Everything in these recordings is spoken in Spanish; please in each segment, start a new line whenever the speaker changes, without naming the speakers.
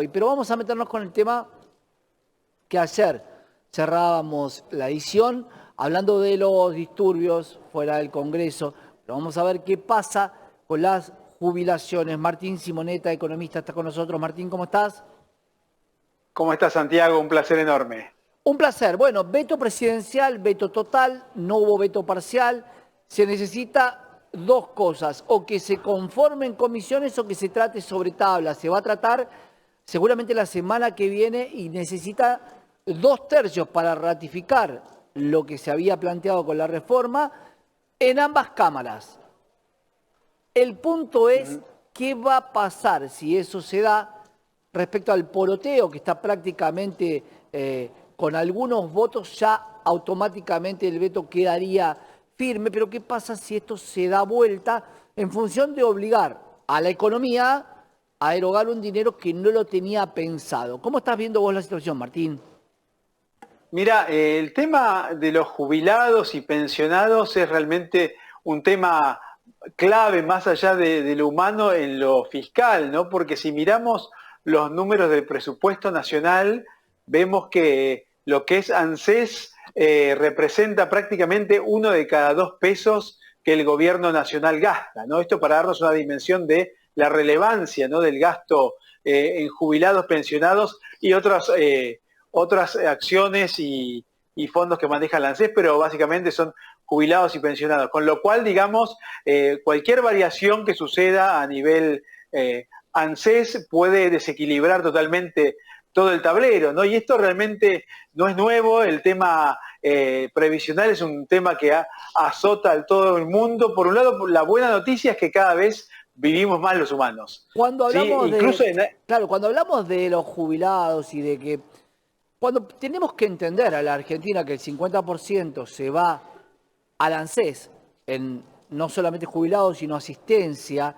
Pero vamos a meternos con el tema que ayer cerrábamos la edición hablando de los disturbios fuera del Congreso. Pero vamos a ver qué pasa con las jubilaciones. Martín Simonetta, economista, está con nosotros. Martín, ¿cómo estás?
¿Cómo estás, Santiago? Un placer enorme.
Un placer. Bueno, veto presidencial, veto total, no hubo veto parcial. Se necesita dos cosas, o que se conformen comisiones o que se trate sobre tabla. Se va a tratar seguramente la semana que viene y necesita 2/3 para ratificar lo que se había planteado con la reforma en ambas cámaras. El punto es qué va a pasar si eso se da respecto al poroteo que está prácticamente con algunos votos, ya automáticamente el veto quedaría firme, pero ¿qué pasa si esto se da vuelta en función de obligar a la economía a erogar un dinero que no lo tenía pensado? ¿Cómo estás viendo vos la situación, Martín?
Mira, el tema de los jubilados y pensionados es realmente un tema clave más allá de lo humano en lo fiscal, ¿no? Porque si miramos los números del presupuesto nacional, vemos que lo que es ANSES representa prácticamente 1 de cada 2 pesos que el gobierno nacional gasta, ¿no? Esto para darnos una dimensión de la relevancia, ¿no?, del gasto en jubilados, pensionados y otras acciones y fondos que maneja la ANSES, pero básicamente son jubilados y pensionados. Con lo cual, digamos, cualquier variación que suceda a nivel ANSES puede desequilibrar totalmente todo el tablero, ¿no? Y esto realmente no es nuevo, el tema previsional es un tema que azota a todo el mundo. Por un lado, la buena noticia es que cada vez vivimos más los humanos.
Cuando
¿Sí?
hablamos
Incluso
cuando hablamos de los jubilados y de que cuando tenemos que entender a la Argentina que el 50% se va al ANSES, en no solamente jubilados, sino asistencia,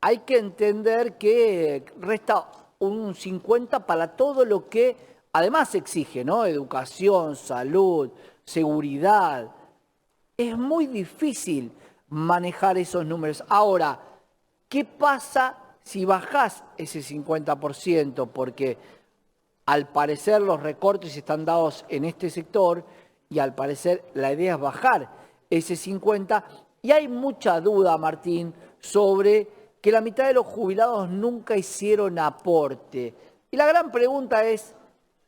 hay que entender que resta un 50% para todo lo que además exige, ¿no? Educación, salud, seguridad. Es muy difícil manejar esos números. Ahora, ¿qué pasa si bajás ese 50%? Porque al parecer los recortes están dados en este sector y al parecer la idea es bajar ese 50%. Y hay mucha duda, Martín, sobre que la mitad de los jubilados nunca hicieron aporte. Y la gran pregunta es,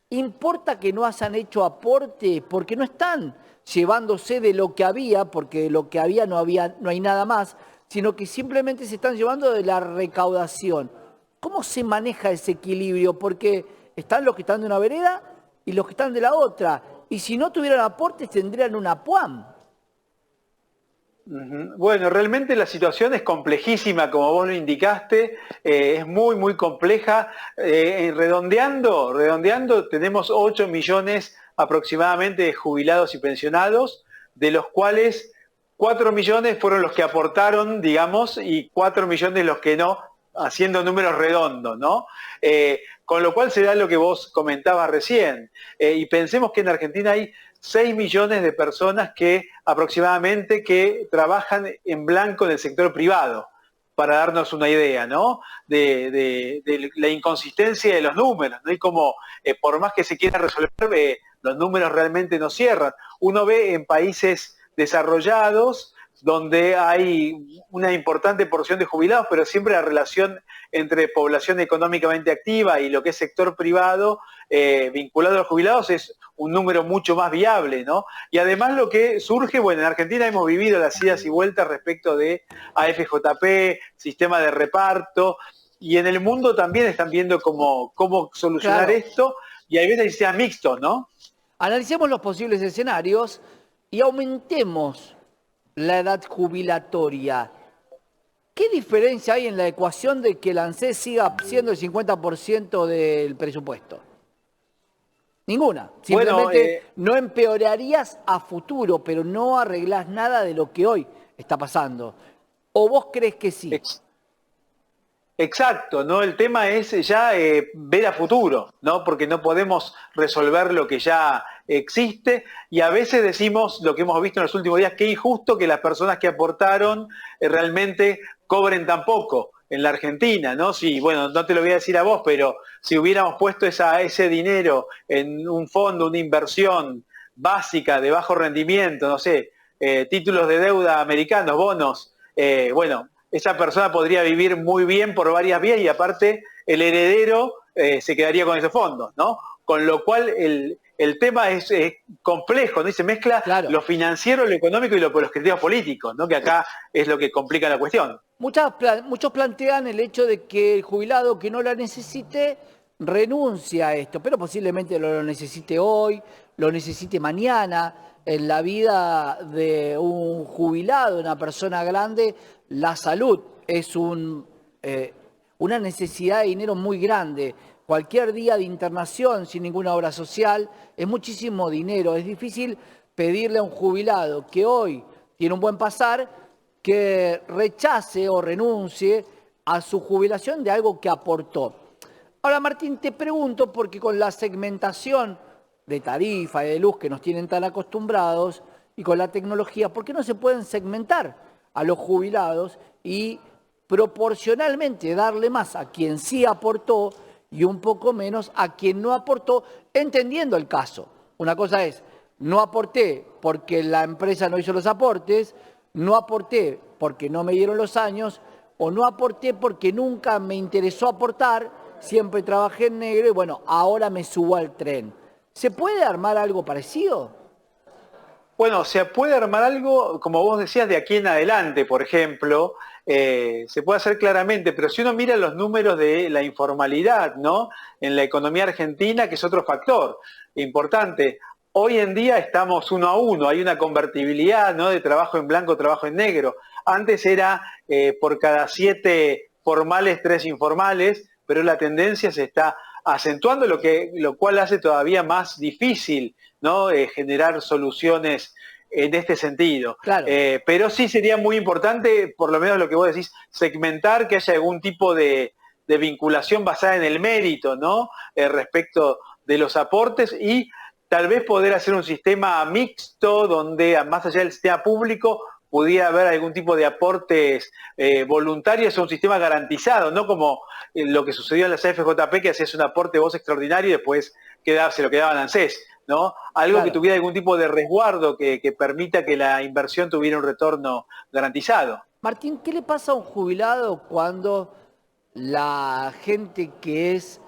¿importa que no hayan hecho aporte? Porque no están llevándose de lo que había, porque de lo que había, no hay nada más, sino que simplemente se están llevando de la recaudación. ¿Cómo se maneja ese equilibrio? Porque están los que están de una vereda y los que están de la otra. Y si no tuvieran aportes, tendrían una PUAM.
Bueno, realmente la situación es complejísima, como vos lo indicaste, es muy, muy compleja. Redondeando, tenemos 8 millones aproximadamente de jubilados y pensionados, de los cuales 4 millones fueron los que aportaron, digamos, y 4 millones los que no, haciendo números redondos, ¿no? Con lo cual se da lo que vos comentabas recién. Y pensemos que en Argentina hay 6 millones de personas aproximadamente que trabajan en blanco en el sector privado, para darnos una idea, ¿no? De la inconsistencia de los números, ¿no? Y como por más que se quiera resolver, los números realmente no cierran. Uno ve en países desarrollados donde hay una importante porción de jubilados, pero siempre la relación entre población económicamente activa y lo que es sector privado vinculado a los jubilados es un número mucho más viable, ¿no? Y además lo que surge, bueno, en Argentina hemos vivido las idas y vueltas respecto de AFJP, sistema de reparto, y en el mundo también están viendo cómo solucionar esto, y hay veces que sea mixto, ¿no?
Analicemos los posibles escenarios y aumentemos la edad jubilatoria. ¿Qué diferencia hay en la ecuación de que el ANSES siga siendo el 50% del presupuesto? Ninguna. Simplemente no empeorarías a futuro, pero no arreglás nada de lo que hoy está pasando. ¿O vos crees que sí?
Exacto, ¿no? El tema es ya ver a futuro, ¿no? Porque no podemos resolver lo que ya existe y a veces decimos lo que hemos visto en los últimos días, que injusto que las personas que aportaron realmente cobren tan poco. en la Argentina, ¿no? Si, bueno, no te lo voy a decir a vos, pero si hubiéramos puesto ese dinero en un fondo, una inversión básica de bajo rendimiento, no sé, títulos de deuda americanos, bonos, bueno, esa persona podría vivir muy bien por varias vías y aparte el heredero se quedaría con esos fondos, ¿no? Con lo cual el tema es complejo, ¿no? Y se mezcla
Claro.
lo financiero, lo económico y los criterios políticos, ¿no? Que acá es lo que complica la cuestión.
Muchos plantean el hecho de que el jubilado que no la necesite renuncia a esto, pero posiblemente lo necesite hoy, lo necesite mañana. En la vida de un jubilado, una persona grande, la salud es una necesidad de dinero muy grande. Cualquier día de internación sin ninguna obra social es muchísimo dinero. Es difícil pedirle a un jubilado que hoy tiene un buen pasar que rechace o renuncie a su jubilación de algo que aportó. Ahora, Martín, te pregunto, porque con la segmentación de tarifa y de luz que nos tienen tan acostumbrados y con la tecnología, ¿por qué no se pueden segmentar a los jubilados y proporcionalmente darle más a quien sí aportó y un poco menos a quien no aportó, entendiendo el caso? Una cosa es, no aporté porque la empresa no hizo los aportes, no aporté porque no me dieron los años, o no aporté porque nunca me interesó aportar, siempre trabajé en negro y bueno, ahora me subo al tren. ¿Se puede armar algo parecido?
Bueno, se puede armar algo, como vos decías, de aquí en adelante, por ejemplo, se puede hacer claramente, pero si uno mira los números de la informalidad, ¿no? En la economía argentina, que es otro factor importante. Hoy en día estamos 1-1, hay una convertibilidad, ¿no? De trabajo en blanco, trabajo en negro. Antes era por cada 7 formales, 3 informales, pero la tendencia se está acentuando, lo cual hace todavía más difícil, ¿no? Generar soluciones en este sentido.
Claro.
Pero sí sería muy importante, por lo menos lo que vos decís, segmentar, que haya algún tipo de vinculación basada en el mérito, ¿no? Respecto de los aportes y tal vez poder hacer un sistema mixto donde, más allá del sistema público, pudiera haber algún tipo de aportes voluntarios o un sistema garantizado, no como lo que sucedió en la CFJP, que hacías un aporte vos extraordinario y después se lo quedaban ANSES, ¿no? Algo
Claro.
que tuviera algún tipo de resguardo que permita que la inversión tuviera un retorno garantizado.
Martín, ¿qué le pasa a un jubilado cuando la gente que es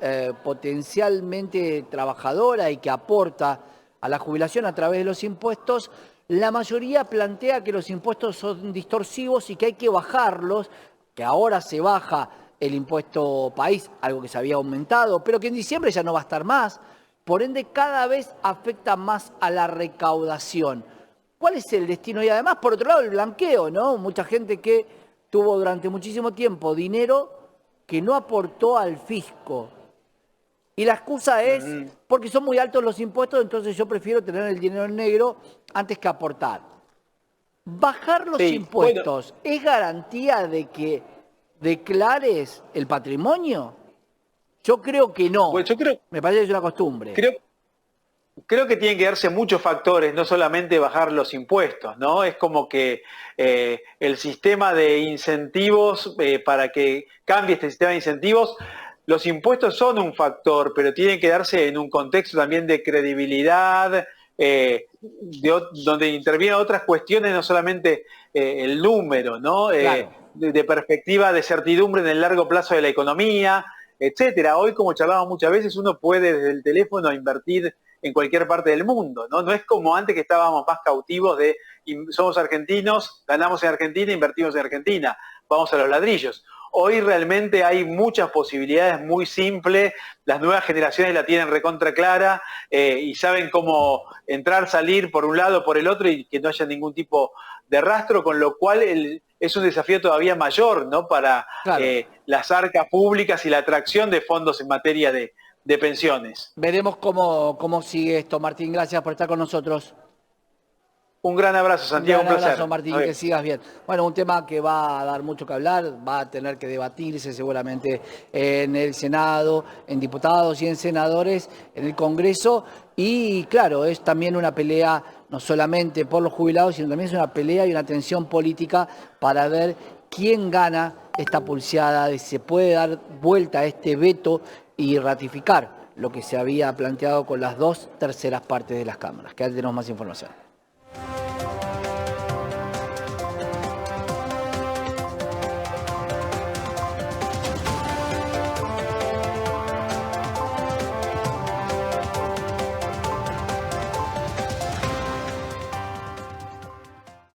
potencialmente trabajadora y que aporta a la jubilación a través de los impuestos, la mayoría plantea que los impuestos son distorsivos y que hay que bajarlos, que ahora se baja el impuesto país, algo que se había aumentado, pero que en diciembre ya no va a estar más, por ende cada vez afecta más a la recaudación? ¿Cuál es el destino? Y además, por otro lado, el blanqueo, ¿no? Mucha gente que tuvo durante muchísimo tiempo dinero que no aportó al fisco. Y la excusa es porque son muy altos los impuestos, entonces yo prefiero tener el dinero en negro antes que aportar. Bajar los impuestos, bueno, ¿es garantía de que declares el patrimonio? Yo creo que no.
Bueno,
me parece que es una costumbre.
Creo que tienen que darse muchos factores, no solamente bajar los impuestos, ¿no? Es como que el sistema de incentivos, para que cambie este sistema de incentivos, los impuestos son un factor, pero tienen que darse en un contexto también de credibilidad, donde intervienen otras cuestiones, no solamente el número, ¿no?
Claro.
De perspectiva de certidumbre en el largo plazo de la economía, etcétera. Hoy, como charlábamos muchas veces, uno puede desde el teléfono invertir en cualquier parte del mundo, ¿no? No es como antes que estábamos más cautivos de somos argentinos, ganamos en Argentina, invertimos en Argentina, vamos a los ladrillos. Hoy realmente hay muchas posibilidades muy simples, las nuevas generaciones la tienen recontra clara y saben cómo entrar, salir por un lado, por el otro y que no haya ningún tipo de rastro, con lo cual es un desafío todavía mayor, ¿no? Para
Claro.
las arcas públicas y la atracción de fondos en materia de pensiones.
Veremos cómo sigue esto, Martín. Gracias por estar con nosotros.
Un gran abrazo, Santiago, un placer.
Un abrazo, Martín, que sigas bien. Bueno, un tema que va a dar mucho que hablar, va a tener que debatirse seguramente en el Senado, en diputados y en senadores, en el Congreso. Y claro, es también una pelea no solamente por los jubilados, sino también es una pelea y una tensión política para ver quién gana esta pulseada de si se puede dar vuelta a este veto y ratificar lo que se había planteado con las 2/3 partes de las cámaras. Que ahora tenemos más información.